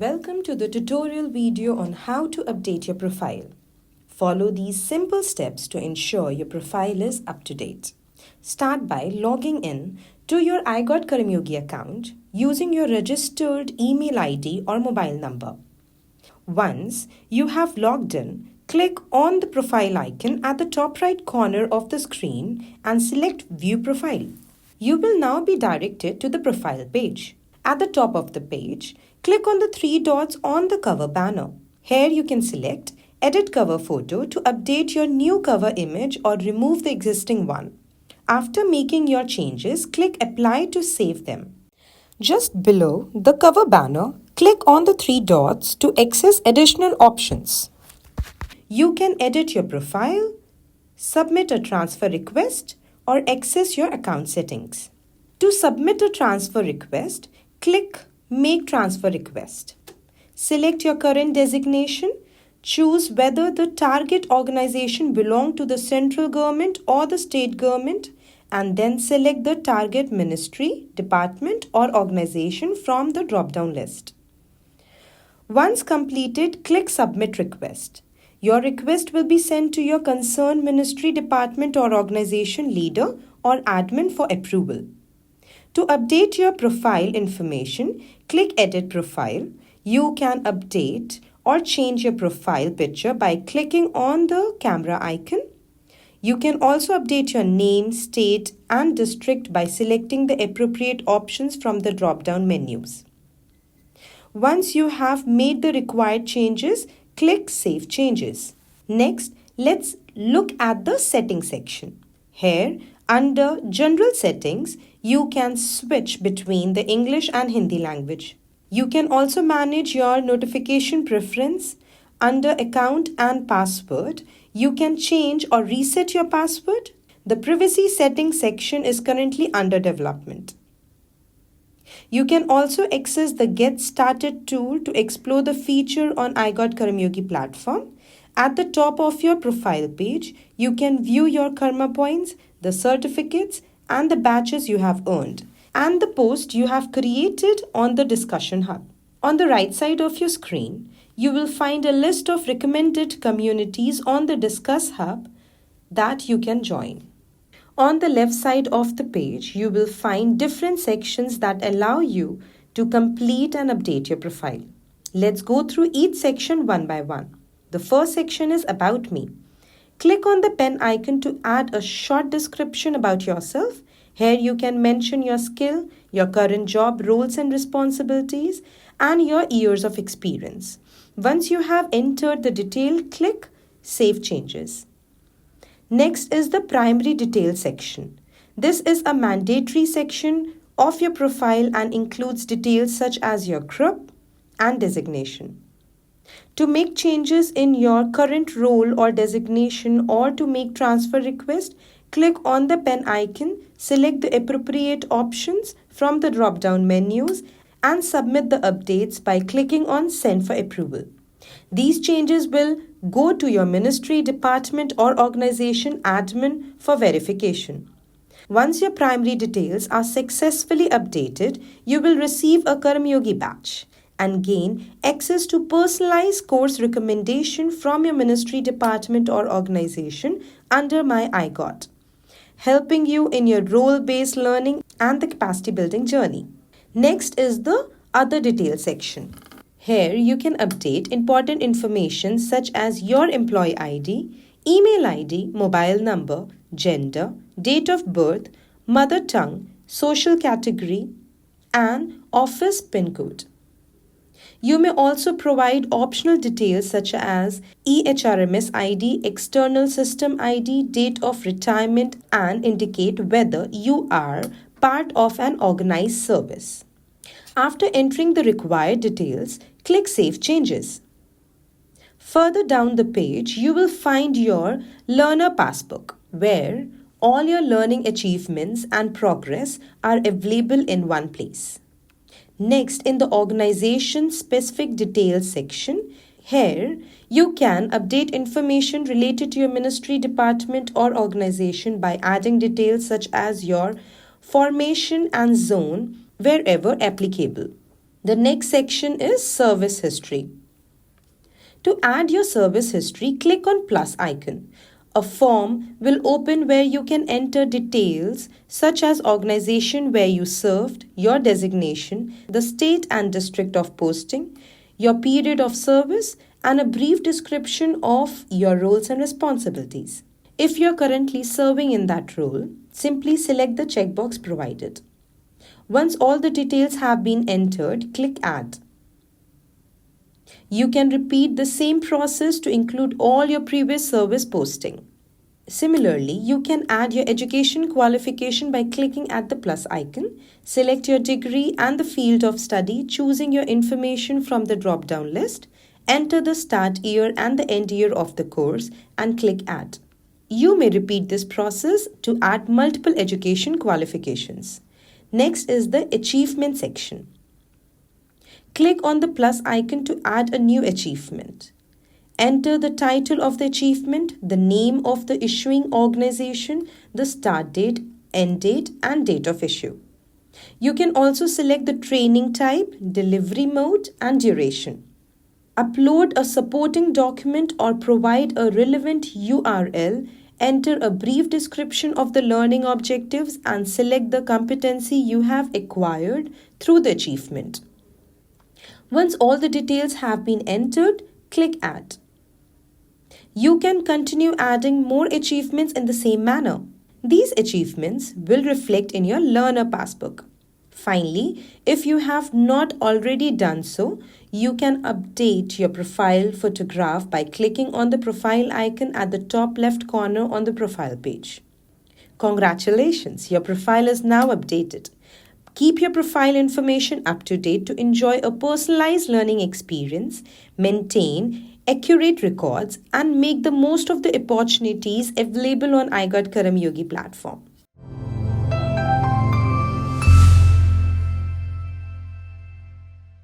Welcome to the tutorial video on how to update your profile. Follow these simple steps to ensure your profile is up to date. Start by logging in to your iGOT Karmayogi account using your registered email ID or mobile number. Once you have logged in, click on the profile icon at the top right corner of the screen and select View Profile. You will now be directed to the profile page. At the top of the page, click on the three dots on the cover banner. Here you can select Edit Cover Photo to update your new cover image or remove the existing one. After making your changes, click Apply to save them. Just below the cover banner, click on the three dots to access additional options. You can edit your profile, submit a transfer request, or access your account settings. To submit a transfer request, click Make Transfer Request. Select your current designation. Choose whether the target organization belongs to the central government or the state government, and then select the target ministry, department, or organization from the drop-down list. Once completed, click Submit Request. Your request will be sent to your concerned ministry, department, or organization leader or admin for approval. To update your profile information, click Edit Profile. You can update or change your profile picture by clicking on the camera icon. You can also update your name, state, and district by selecting the appropriate options from the drop-down menus. Once you have made the required changes, click Save Changes. Next, let's look at the Settings section. Here, under General Settings, you can switch between the English and Hindi language. You can also manage your notification preference. Under Account and Password, you can change or reset your password. The Privacy Settings section is currently under development. You can also access the Get Started tool to explore the feature on iGOT Karmayogi platform. At the top of your profile page, you can view your karma points, the certificates, and the badges you have earned, and the post you have created on the discussion hub. On the right side of your screen, you will find a list of recommended communities on the Discuss Hub that you can join. On the left side of the page, you will find different sections that allow you to complete and update your profile. Let's go through each section one by one. The first section is About Me. Click on the pen icon to add a short description about yourself. Here you can mention your skill, your current job roles and responsibilities, and your years of experience. Once you have entered the detail, click Save Changes. Next is the Primary Detail section. This is a mandatory section of your profile and includes details such as your group and designation. To make changes in your current role or designation or to make transfer request, click on the pen icon, select the appropriate options from the drop-down menus, and submit the updates by clicking on Send for approval. These changes will go to your ministry, department, or organization admin for verification. Once your primary details are successfully updated, you will receive a Karmayogi badge and gain access to personalized course recommendation from your ministry, department, or organization under My iGOT, helping you in your role-based learning and the capacity building journey. Next is the Other Details section. Here you can update important information such as your employee ID, email ID, mobile number, gender, date of birth, mother tongue, social category, and office PIN code. You may also provide optional details such as EHRMS ID, external system ID, date of retirement, and indicate whether you are part of an organized service. After entering the required details, click Save Changes. Further down the page, you will find your Learner Passbook, where all your learning achievements and progress are available in one place. Next, in the Organization Specific Details section, here you can update information related to your ministry, department, or organization by adding details such as your formation and zone wherever applicable. The next section is service history. To add your service history, click on plus icon. A form will open where you can enter details such as organization where you served, your designation, the state and district of posting, your period of service, and a brief description of your roles and responsibilities. If you're currently serving in that role, simply select the checkbox provided. Once all the details have been entered, click Add. You can repeat the same process to include all your previous service posting. Similarly, you can add your education qualification by clicking at the plus icon. Select your degree and the field of study, choosing your information from the drop-down list. Enter the start year and the end year of the course and click Add. You may repeat this process to add multiple education qualifications. Next is the achievement section. Click on the plus icon to add a new achievement. Enter the title of the achievement, the name of the issuing organization, the start date, end date, and date of issue. You can also select the training type, delivery mode, and duration. Upload a supporting document or provide a relevant URL. Enter a brief description of the learning objectives and select the competency you have acquired through the achievement. Once all the details have been entered, click Add. You can continue adding more achievements in the same manner. These achievements will reflect in your Learner Passbook. Finally, if you have not already done so, you can update your profile photograph by clicking on the profile icon at the top left corner on the profile page. Congratulations, your profile is now updated. Keep your profile information up to date to enjoy a personalized learning experience, maintain accurate records, and make the most of the opportunities available on iGOT Karmayogi platform.